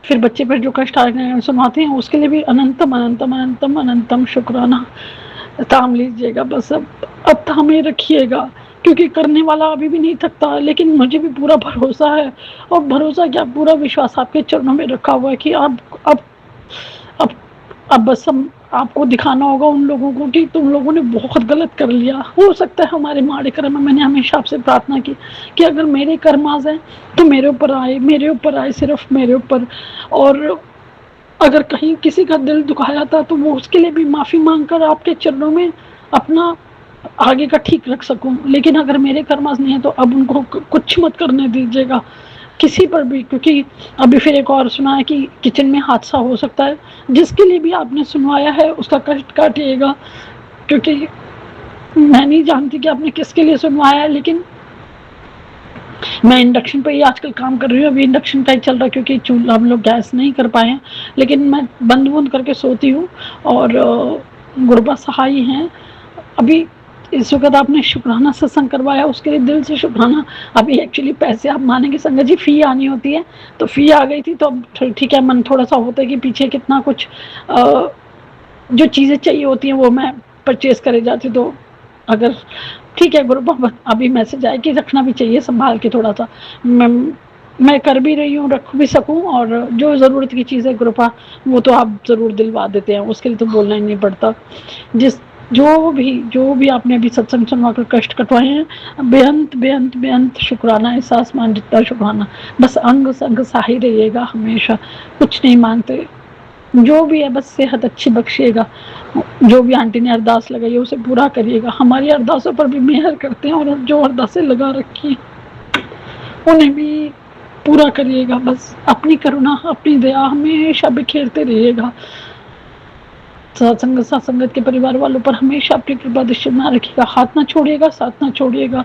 फिर बच्चे पर जो कष्ट सुनाते हैं उसके लिए भी अनंतम अनंतम अनंतम अनंतम शुक्राना। थाम लीजिएगा बस, अब थामे रखिएगा, क्योंकि करने वाला अभी भी नहीं थकता, लेकिन मुझे भी पूरा भरोसा है, और भरोसा क्या, पूरा विश्वास आपके चरणों में रखा हुआ है कि अब बस हम आपको दिखाना होगा उन लोगों को कि तुम लोगों ने बहुत गलत कर लिया। हो सकता है हमारे माड़े कर्म, मैंने हमेशा आपसे प्रार्थना की कि अगर मेरे कर्म आ जाए तो मेरे ऊपर आए, सिर्फ मेरे ऊपर, और अगर कहीं किसी का दिल दुखाया था तो वो उसके लिए भी माफ़ी मांगकर आपके चरणों में अपना आगे का ठीक रख सकूं। लेकिन अगर मेरे कर्मास नहीं है तो अब उनको कुछ मत करने दीजिएगा किसी पर भी, क्योंकि अभी फिर एक और सुना है कि किचन में हादसा हो सकता है। जिसके लिए भी आपने सुनवाया है उसका कष्ट काटिएगा, क्योंकि मैं नहीं जानती कि आपने किसके लिए सुनवाया है, लेकिन मैं इंडक्शन पे ही आजकल काम कर रही हूँ। अभी इंडक्शन का ही चल रहा है, क्योंकि चूल्हा हम लोग गैस नहीं कर पाए हैं, लेकिन मैं बंद करके सोती हूँ और गुरुपा सहाय हैं। अभी इस वक्त आपने शुक्राना सत्संग करवाया, उसके लिए दिल से शुक्राना। अभी एक्चुअली पैसे आप मानेंगे संगत जी, फ़ी आनी होती है, तो फ़ी आ गई थी, तो अब ठीक है, मन थोड़ा सा होता है कि पीछे कितना कुछ जो चीज़ें चाहिए होती हैं वो मैं परचेज़ करे जाती, तो अगर ठीक है गुरुपा, अभी मैसेज आया कि रखना भी चाहिए संभाल के थोड़ा सा, मैं कर भी रही हूँ, रख भी सकूँ, और जो ज़रूरत की चीज़ है गुरुपा वो तो आप ज़रूर दिलवा देते हैं, उसके लिए तो बोलना ही नहीं पड़ता। जो भी आपने अभी सत्संग सुनवाकर कष्ट कटवाए हैं, बेअंत बेअंत बेअंत शुक्राना, इस आसमान जितना शुक्राना। बस अंग संग सहाय रहिएगा हमेशा, कुछ नहीं मांगते, जो भी है बस सेहत अच्छी बख्शिएगा। जो भी आंटी ने अरदास लगाई है उसे पूरा करिएगा, हमारी अरदासों पर भी मेहर करते हैं और जो अरदासें लगा रखी हैं उन्हें भी पूरा करिएगा। बस अपनी करुणा अपनी दया हमेशा बिखेरते रहिएगा। सत्संगत के परिवार वालों पर हमेशा अपनी कृपा दृष्टि बना रखिएगा, हाथ ना छोड़िएगा, साथ ना छोड़िएगा।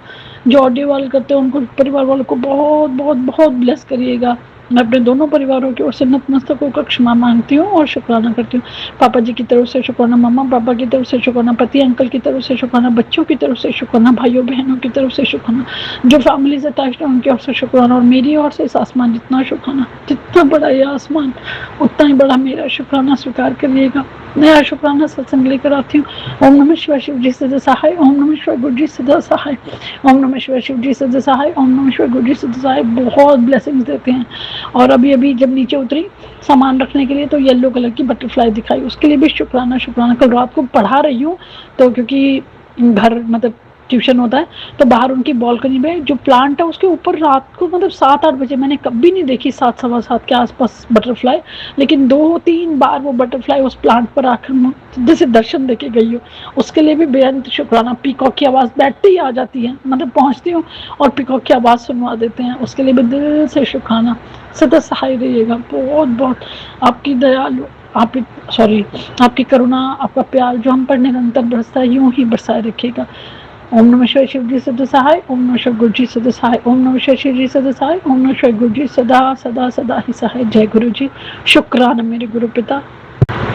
जो ऑडियो वाल करते हैं उनको परिवार वालों को बहुत बहुत बहुत ब्लेस करिएगा। मैं अपने दोनों परिवारों की ओर से नतमस्तक होकर क्षमा मांगती हूँ और शुक्राना करती हूँ। पापा जी की तरफ से शुक्राना, मम्मा पापा की तरफ से शुक्राना, पति अंकल की तरफ से शुक्राना, बच्चों की तरफ से शुक्राना, भाइयों बहनों की तरफ से शुक्राना, जो फैमिली से अटैच्ड है उनकी ओर से शुक्राना, और मेरी ओर से इस आसमान जितना शुक्राना, जितना बड़ा ये आसमान उतना ही बड़ा मेरा शुक्राना स्वीकार करिएगा। नया शुक्राना सत्संग लेकर आती हूँ। ओम नमः शिवाय, शिव जी सदा सहाय। ओम नमः शिवाय, गुरु जी सदा सहाय। ओम नमः शिवाय, शिव जी सदा सहाय। ओम नमः शिवाय, गुरु जी सदा सहाय। बहुत ब्लेसिंग्स देते हैं। और अभी अभी जब नीचे उतरी सामान रखने के लिए तो येलो कलर की बटरफ्लाई दिखाई, उसके लिए भी शुक्राना शुक्राना। कल रात को पढ़ा रही हूँ तो क्योंकि घर मतलब ट्यूशन होता है तो बाहर उनकी बालकनी में जो प्लांट है उसके ऊपर रात को मतलब 7-8 बजे मैंने कभी नहीं देखी, 7 सवा 7 के आसपास बटरफ्लाई, लेकिन 2-3 बार वो बटरफ्लाई उस प्लांट पर आकर जैसे दर्शन देके गई हो, उसके लिए भी बेअंत शुक्राना। पीकॉक की आवाज़ बैठते ही आ जाती है, मतलब पहुँचती हूँ और पीकॉक की आवाज़ सुनवा देते हैं, उसके लिए भी दिल से शुक्राना। सदा सहाय रहिएगा, बहुत बहुत आपकी दयालु आपकी करुणा आपका प्यार जो हम पर निरंतर बरसता है यूं ही बरसाए रखिएगा। ओम नमः शिवाय, शिव जी सदा सहाय। ओम नमः शिवाय, गुरु जी सदा सहाय। ओम नमः शिवाय, शिव जी सदा सहाय। ओम नमः शिवाय, गुरु जी सदा सदा सदा ही सहाय। जय गुरु जी, शुक्राना मेरे गुरु पिता।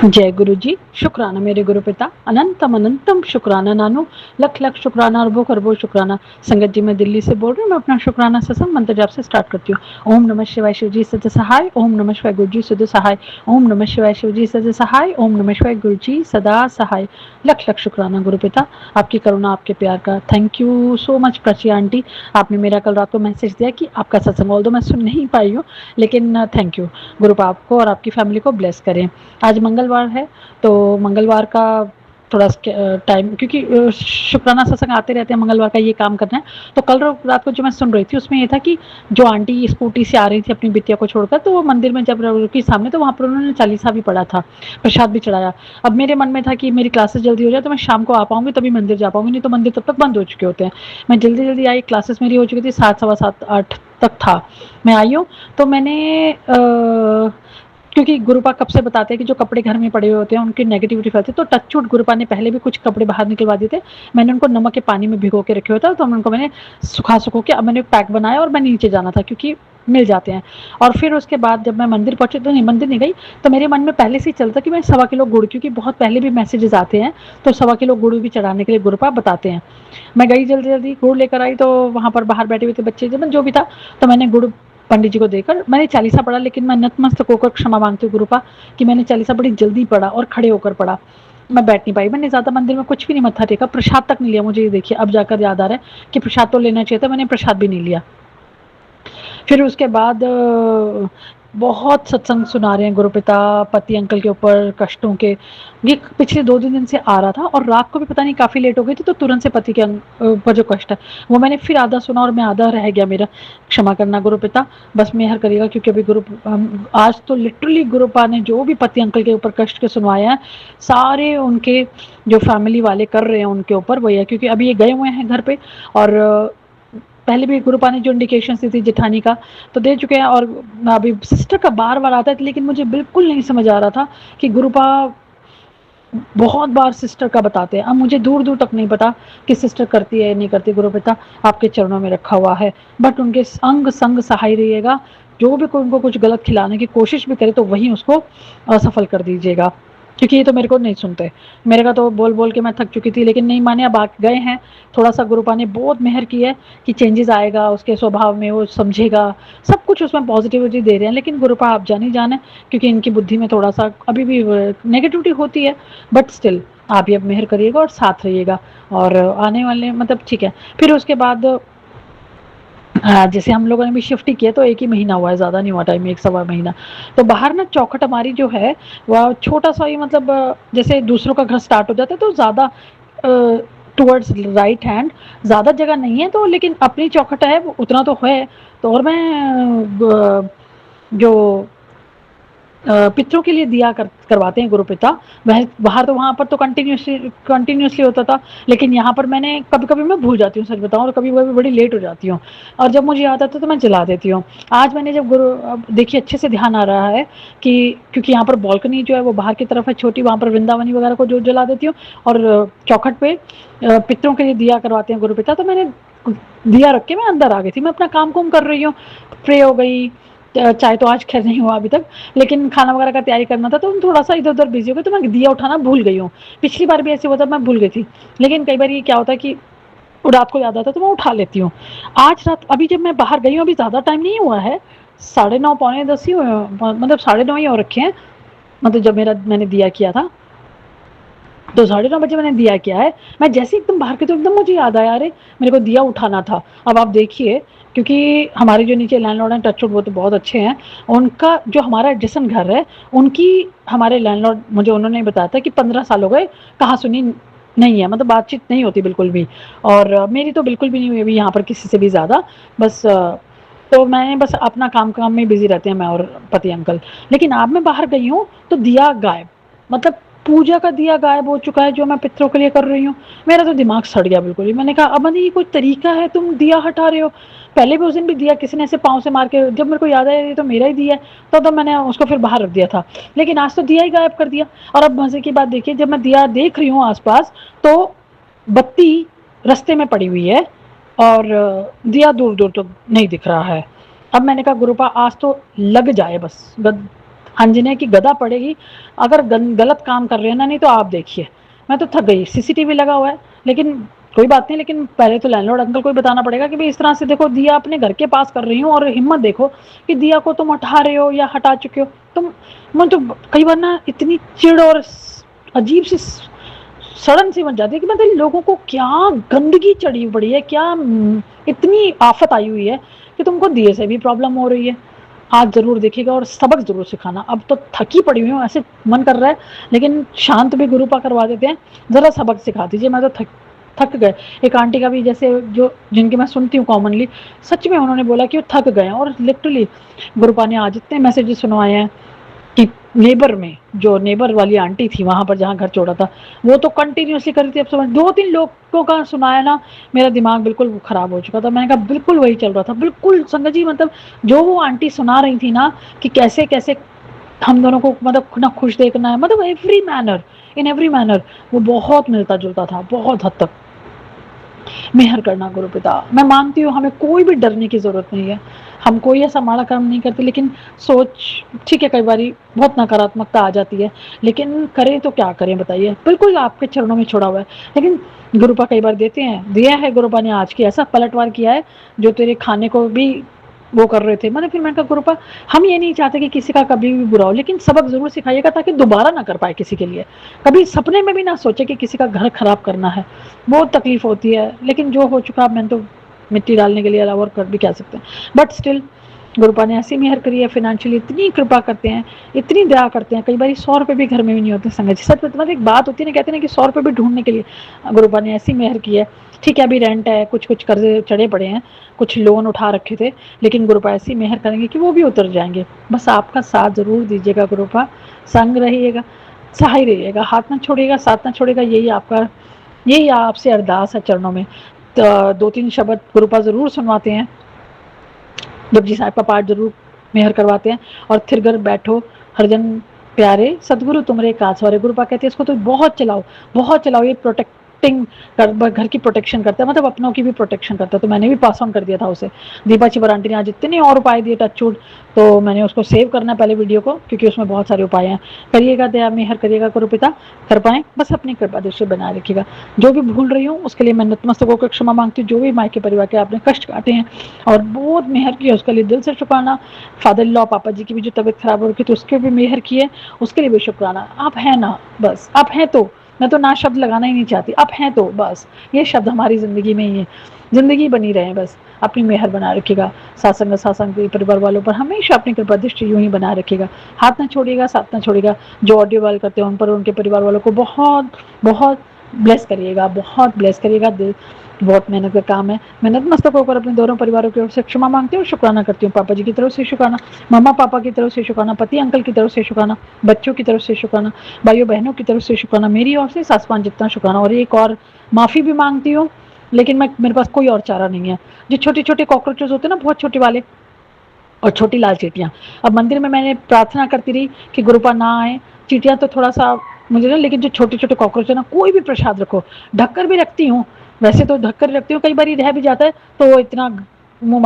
जय गुरु जी, शुक्राना मेरे गुरु पिता। अनंतम अनंतम शुक्राना नानू, लख लख शुक्राना, अरबों खरबों शुक्राना। संगत जी मैं दिल्ली से बोल रही हूँ, मैं अपना शुक्राना सत्संग मंत्र जाप से स्टार्ट करती हूँ। ओम नमः शिवाय, शिव जी सदा सहाय। ओम नमः शिवाय, गुरु जी सदा सहाय। ओम नमः शिवाय, शिव जी सदा सहाय। ओम नमः शिवाय, गुरु जी सदा सहाय। लख लख शुक्राना गुरु पिता, आपकी करुणा आपके प्यार का। Thank you so much Prachi aunty, आपने मेरा कल रात को मैसेज दिया कि आपका सत्संग ऑल्दो मैं सुन नहीं पाई हूँ, लेकिन थैंक यू। गुरु आपको और आपकी फैमिली को ब्लेस करें। आज मंगलवार है तो मंगलवार का थोड़ा टाइम, क्योंकि शुक्राना सत्संग आते रहते हैं, मंगलवार का ये काम करना है। तो कल रात को जो मैं सुन रही थी उसमें ये था कि जो आंटी स्कूटी से आ रही थी अपनी बिटिया को छोड़कर, तो वो मंदिर में जब रुकी सामने तो वहाँ पर उन्होंने चालीसा भी पढ़ा था, प्रसाद भी चढ़ाया। अब मेरे मन में था कि मेरी क्लासेस जल्दी हो जाए तो मैं शाम को आ पाऊंगी तभी मंदिर जा पाऊंगी, नहीं तो मंदिर तब तक बंद हो चुके होते हैं। मैं जल्दी जल्दी आई, क्लासेस मेरी हो चुकी थी 7 सवा 7 8 तक था। मैं आई हूँ तो मैंने क्योंकि गुरुपा कब से बताते हैं कि जो कपड़े घर में पड़े हुए होते हैं उनकी नेगेटिविटी फैलती है, तो टच छूट गुरुपा ने पहले भी कुछ कपड़े बाहर निकलवा दिए थे। मैंने उनको नमक के पानी में भिगो के रखे हुए थे, तो उनको मैंने सुखा के अब मैंने पैक बनाया और मैं नीचे जाना था क्योंकि मिल जाते हैं। और फिर उसके बाद जब मैं मंदिर पहुंची तो नहीं, मंदिर नहीं गई, तो मेरे मन में पहले से ही चलता कि मैं 1.25 किलो गुड़, क्योंकि बहुत पहले भी मैसेजेस आते हैं तो 1.25 किलो गुड़ भी चढ़ाने के लिए गुरुपा बताते हैं। मैं गई जल्दी जल्दी गुड़ लेकर आई, तो वहाँ पर बाहर बैठे हुए थे बच्चे जब जो भी था, तो मैंने गुड़ पंडित जी को देकर मैंने चालीसा पढ़ा, लेकिन मैं नतमस्तक होकर क्षमा मांगती हूँ गुरुपा कि मैंने चालीसा बड़ी जल्दी पढ़ा और खड़े होकर पढ़ा, मैं बैठ नहीं पाई। मैंने ज़्यादा मंदिर में कुछ भी नहीं मत्था टेका, प्रसाद तक नहीं लिया। मुझे ये देखिए अब जाकर याद आ रहा है कि प्रसाद तो लेना चाहिए था, मैंने प्रसाद भी नहीं लिया। फिर उसके बाद बहुत सत्संग सुना रहे हैं गुरुपिता पति अंकल के ऊपर कष्टों के, ये पिछले 2 दिन से आ रहा था और रात को भी पता नहीं काफ़ी लेट हो गई थी, तो तुरंत से पति के ऊपर जो कष्ट है वो मैंने फिर आधा सुना और मैं आधा रह गया मेरा, क्षमा करना गुरुपिता, बस मेहर करिएगा। क्योंकि अभी आज तो लिटरली गुरुपा ने जो भी पति अंकल के ऊपर कष्ट के सुनवाया है सारे उनके जो फैमिली वाले कर रहे हैं उनके ऊपर वही है, क्योंकि अभी ये गए हुए हैं घर पे और पहले भी गुरुपा ने जो इंडिकेशन दी थी जेठानी का तो दे चुके हैं, और अभी सिस्टर का बार बार आता है, लेकिन मुझे बिल्कुल नहीं समझ आ रहा था कि गुरुपा बहुत बार सिस्टर का बताते हैं। अब मुझे दूर दूर तक नहीं पता कि सिस्टर करती है या नहीं करती, गुरुपिता आपके चरणों में रखा हुआ है, बट उनके अंग संग सहाय रहिएगा। जो भी कोई उनको कुछ गलत खिलाने की कोशिश भी करे तो वहीं उसको असफल कर दीजिएगा, क्योंकि ये तो मेरे को नहीं सुनते। मेरे का तो बोल बोल के मैं थक चुकी थी, लेकिन नहीं माने, अब आ गए हैं। थोड़ा सा गुरुपा ने बहुत मेहर की है कि चेंजेस आएगा उसके स्वभाव में, वो समझेगा सब कुछ, उसमें पॉजिटिविटी दे रहे हैं। लेकिन गुरुपा आप जान ही जाने, क्योंकि इनकी बुद्धि में थोड़ा सा अभी भी नेगेटिविटी होती है, बट स्टिल आप ये मेहर करिएगा और साथ रहिएगा और आने वाले मतलब ठीक है। फिर उसके बाद जैसे हम लोगों ने भी शिफ्ट किया तो 1 ही महीना हुआ है, ज़्यादा नहीं हुआ टाइम, 1 सवा महीना। तो बाहर ना चौखट हमारी जो है वह छोटा सा ही, मतलब जैसे दूसरों का घर स्टार्ट हो जाता है तो ज़्यादा टुवर्ड्स राइट हैंड, ज़्यादा जगह नहीं है तो, लेकिन अपनी चौखट है वो उतना तो है। तो और मैं जो पितरों के लिए दिया करवाते हैं गुरुपिता, वह बाहर तो वहाँ पर तो कंटिन्यूसली होता था, लेकिन यहाँ पर मैंने कभी-कभी मैं भूल जाती हूँ, सच बताऊँ, और कभी-कभी बड़ी लेट हो जाती हूँ, और जब मुझे याद आता है तो मैं जला देती हूँ। आज मैंने जब अब देखिए अच्छे से ध्यान आ रहा है कि क्योंकि यहाँ पर बालकनी जो है वो बाहर की तरफ है छोटी, वहाँ पर वृंदावनी वगैरह को जो जला देती हूँ, और चौखट पे पितरों के लिए दिया करवाते हैं गुरुपिता, तो मैंने दिया रख के मैं अंदर आ गई थी। मैं अपना काम कर रही हूँ, प्रे हो गई, चाय तो आज खैर नहीं हुआ अभी तक, लेकिन खाना वगैरह का तैयारी करना था, तो थोड़ा सा इधर उधर बिजी हो गई, तो मैं दिया उठाना भूल गई हूँ। पिछली बार भी ऐसे हुआ था, मैं भूल गई थी, लेकिन कई बार ये क्या होता है कि रात को याद आता है तो मैं उठा लेती हूँ। आज रात अभी जब मैं बाहर गई हूँ, अभी ज़्यादा टाइम नहीं हुआ है, 9:30 पौने 10 ही हुए, मतलब 9:30 ही हो रखे हैं, मतलब जब मैंने दिया किया था तो 9:30 बजे मैंने दिया किया है। मैं जैसे एकदम बाहर के तो एकदम मुझे याद आया, अरे मेरे को दिया उठाना था। अब आप देखिए, क्योंकि हमारे जो नीचे लैंडलॉर्ड हैं, टचवुड वो तो बहुत अच्छे हैं, उनका जो हमारा एडजेसेंट घर है, उनकी हमारे लैंडलॉर्ड मुझे उन्होंने बताया था कि 15 साल हो गए कहा सुनी नहीं है, मतलब बातचीत नहीं होती बिल्कुल भी, और मेरी तो बिल्कुल भी नहीं हुई अभी यहाँ पर किसी से भी ज़्यादा, बस तो मैंने बस अपना काम में बिजी रहते हैं मैं और पति अंकल। लेकिन अब मैं बाहर गई हूँ तो दिया गायब, मतलब पूजा का दिया गायब हो चुका है जो मैं पितरों के लिए कर रही हूँ। मेरा तो दिमाग सड़ गया बिल्कुल ही। मैंने कहा अब ये कोई तरीका है, तुम दिया हटा रहे हो? पहले भी उस दिन भी दिया किसी ने ऐसे पाँव से मार के, जब मेरे को याद आया ये तो मेरा ही दिया है, तो मैंने उसको फिर बाहर रख दिया था, लेकिन आज तो दिया ही गायब कर दिया। और अब मजे की बात देखिए, जब मैं दिया देख रही हूँ आसपास तो बत्ती रास्ते में पड़ी हुई है और दिया दूर दूर तक नहीं दिख रहा है। अब मैंने कहा गुरुपा आज तो लग जाए, बस आंजनेय की गदा पड़ेगी अगर गलत काम कर रहे हैं ना, नहीं तो आप देखिए। मैं तो थक गई। सीसीटीवी लगा हुआ है, लेकिन कोई बात नहीं, लेकिन पहले तो लैंडलॉर्ड अंकल को ही बताना पड़ेगा कि भाई इस तरह से देखो दिया अपने घर के पास कर रही हूँ, और हिम्मत देखो कि दिया को तुम हटा रहे हो या हटा चुके हो तुम। मैं तो कई बार ना इतनी चिड़ और अजीब सी सड़न सी बन जाती है कि मतलब लोगों को क्या गंदगी चढ़ी पड़ी है, क्या इतनी आफत आई हुई है कि तुमको दिए से भी प्रॉब्लम हो रही है। आज जरूर देखिएगा और सबक जरूर सिखाना। अब तो थकी पड़ी हुई हूँ, ऐसे मन कर रहा है, लेकिन शांत भी गुरुपा करवा देते हैं, जरा सबक सिखा दीजिए, मैं तो थक गए। एक आंटी का भी जैसे जो जिनके मैं सुनती हूँ कॉमनली, सच में उन्होंने बोला कि वो थक गए, और लिटरली गुरुपा ने आज इतने मैसेजेस सुनवाए हैं कि नेबर में जो नेबर वाली आंटी थी वहां पर जहाँ घर छोड़ा था, वो तो कंटिन्यूसली कर रही थी। अब समझ 2-3 लोगों का सुनाया ना, मेरा दिमाग बिल्कुल खराब हो चुका था। मैंने कहा बिल्कुल वही चल रहा था, बिल्कुल संगत जी, मतलब जो वो आंटी सुना रही थी ना कि कैसे कैसे हम दोनों को मतलब ना खुश देखना है, मतलब इन एवरी मैनर वो बहुत मिलता जुलता था, बहुत हद तक। मेहर करना गुरुपिता। मैं मानती हूँ हमें कोई भी डरने की जरूरत नहीं है, हम कोई ऐसा माड़ा कर्म नहीं करते, लेकिन सोच ठीक है कई बार बहुत नकारात्मकता आ जाती है, लेकिन करें तो क्या करें बताइए। बिल्कुल आपके चरणों में छोड़ा हुआ है, लेकिन गुरुपा कई बार देते हैं, दिया है गुरुपा ने आज की ऐसा पलटवार किया है जो तेरे खाने को भी वो कर रहे थे। मैंने फिर मैंने कहा गुरुपा हम ये नहीं चाहते कि किसी का कभी भी बुरा हो, लेकिन सबक जरूर सिखाइएगा ताकि दोबारा ना कर पाए किसी के लिए, कभी सपने में भी ना सोचे कि किसी का घर खराब करना है। बहुत तकलीफ होती है, लेकिन जो हो चुका मैंने तो मिट्टी डालने के लिए अलावा और कर भी क्या सकते हैं। बट स्टिल गुरुपा ने ऐसी मेहर करी है, फाइनेंशियली इतनी कृपा करते हैं, इतनी दया करते हैं, कई बार 100 रुपये भी घर में भी नहीं होते संगत जी। सच मतलब एक बात होती है ना, कहते हैं कि 100 रुपये भी ढूंढने के लिए गुरुपा ने ऐसी मेहर की है। ठीक है अभी रेंट है, कुछ कर्जे चढ़े पड़े हैं, कुछ लोन उठा रखे थे, लेकिन गुरुपा ऐसी मेहर करेंगे कि वो भी उतर जाएंगे। बस आपका साथ जरूर दीजिएगा गुरुपा, संग रहिएगा, सहाय रहिएगा, हाथ ना छोड़िएगा, साथ ना छोड़ेगा, यही आपसे अरदास है चरणों में। तो 2-3 शब्द गुरुपा जरूर सुनवाते हैं, जपजी साहिब का पाठ जरूर मेहर करवाते हैं, और थिर घर बैठो हरजन प्यारे सदगुरु तुमरे काछवारे। गुरुपा कहते हैं इसको तो बहुत चलाओ, ये घर की प्रोटेक्शन करता है, मतलब अपनों की भी प्रोटेक्शन करता है। तो मैंने भी पास ऑन कर दिया था उसे। दीपा चिबर आंटी ने आज इतने और उपाय दिए टचवुड, तो मैंने उसको सेव करना है पहले वीडियो को, क्योंकि उसमें बहुत सारे उपाय हैं। करिएगा दया मेहर करिएगा गुरुपिता, कर पाए बस अपनी कृपा दृष्टि बनाए रखिएगा। जो भी भूल रही हूँ उसके लिए मैं नतमस्तक होकर क्षमा मांगती हूँ। जो भी मायके परिवार के आपने कष्ट काटे हैं और बहुत मेहर की है, उसके लिए दिल से शुक्राना। फादर लॉ पापा जी की भी जो तबीयत खराब हो रही थी तो उसके भी मेहर की है, उसके लिए भी शुक्राना। आप हैं ना, बस आप हैं तो, मैं तो ना शब्द लगाना ही नहीं चाहती, आप हैं तो बस ये शब्द हमारी ज़िंदगी में ही है, ज़िंदगी बनी रहे, बस अपनी मेहर बना रखिएगा। सासंग के परिवार वालों पर हमेशा अपनी कृपा दृष्टि यूं ही बना रखिएगा, हाथ ना छोड़िएगा, साथ ना छोड़िएगा। जो ऑडियो वाल करते हैं उन पर, उनके परिवार वालों को बहुत बहुत ब्लेस करिएगा, बहुत ब्लेस करिएगा। दिल बहुत मेहनत का काम है। मैं नतमस्तक होकर अपने दोनों परिवारों की ओर से क्षमा मांगती हूँ और शुक्राना करती हूँ। पापा जी की तरफ से शुक्राना, मम्मा पापा की तरफ से शुक्राना, पति अंकल की तरफ से शुक्राना, बच्चों की तरफ से शुक्राना, भाइयों बहनों की तरफ से शुक्राना, मेरी ओर से सासवान जितना शुक्राना। और एक और माफ़ी भी मांगती हूँ, लेकिन मेरे पास कोई और चारा नहीं है। जो छोटे छोटे कॉकरोचेस होते हैं ना, बहुत छोटे वाले, और छोटी लाल चींटियाँ। अब मंदिर में मैंने प्रार्थना करती रही कि गुरुपा ना आए, चींटियाँ तो थोड़ा सा मुझे ना, लेकिन जो छोटे छोटे कॉकरोच है ना, कोई भी प्रसाद रखो, ढककर भी रखती हूँ, वैसे तो ढककर रखती हूँ, कई बार रह भी जाता है तो वो इतना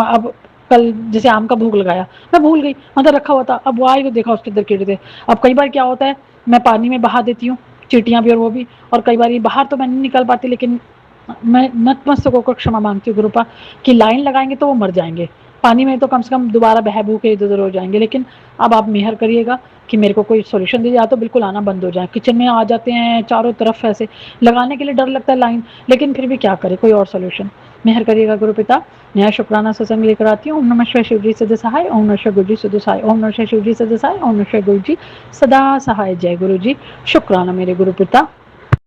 अब कल जैसे आम का भोग लगाया, मैं भूल गई, मतलब रखा हुआ था, अब वो आई तो देखा उसके अंदर कीड़े थे। अब कई बार क्या होता है, मैं पानी में बहा देती हूँ, चींटियाँ भी और वो भी, और कई बार बाहर तो मैं नहीं निकल पाती, लेकिन मैं नतमस्तक होकर क्षमा मांगती हूँ गुरुपा कि लाइन लगाएंगे तो वो मर जाएंगे, पानी में तो कम से कम दोबारा बह बू के इधर उधर हो जाएंगे। लेकिन अब आप मेहर करिएगा कि मेरे को कोई सॉल्यूशन दीजिए, या तो बिल्कुल आना बंद हो जाए। किचन में आ जाते हैं चारों तरफ, ऐसे लगाने के लिए डर लगता है लाइन, लेकिन फिर भी क्या करे, कोई और सॉल्यूशन मेहर करिएगा गुरु पिता। नया शुक्राना सत्संग लेकर आती हूँ। ओम नमः शिवाय, शिव जी सदा सहाय, ओम नमः शिवाय गुरु जी सदा सहाय, ओम नमः शिवाय शिव जी सदा सहाय, ओम नमः शिवाय गुरु जी सदा सहाय। जय गुरु जी। शुक्राना मेरे गुरु पिता।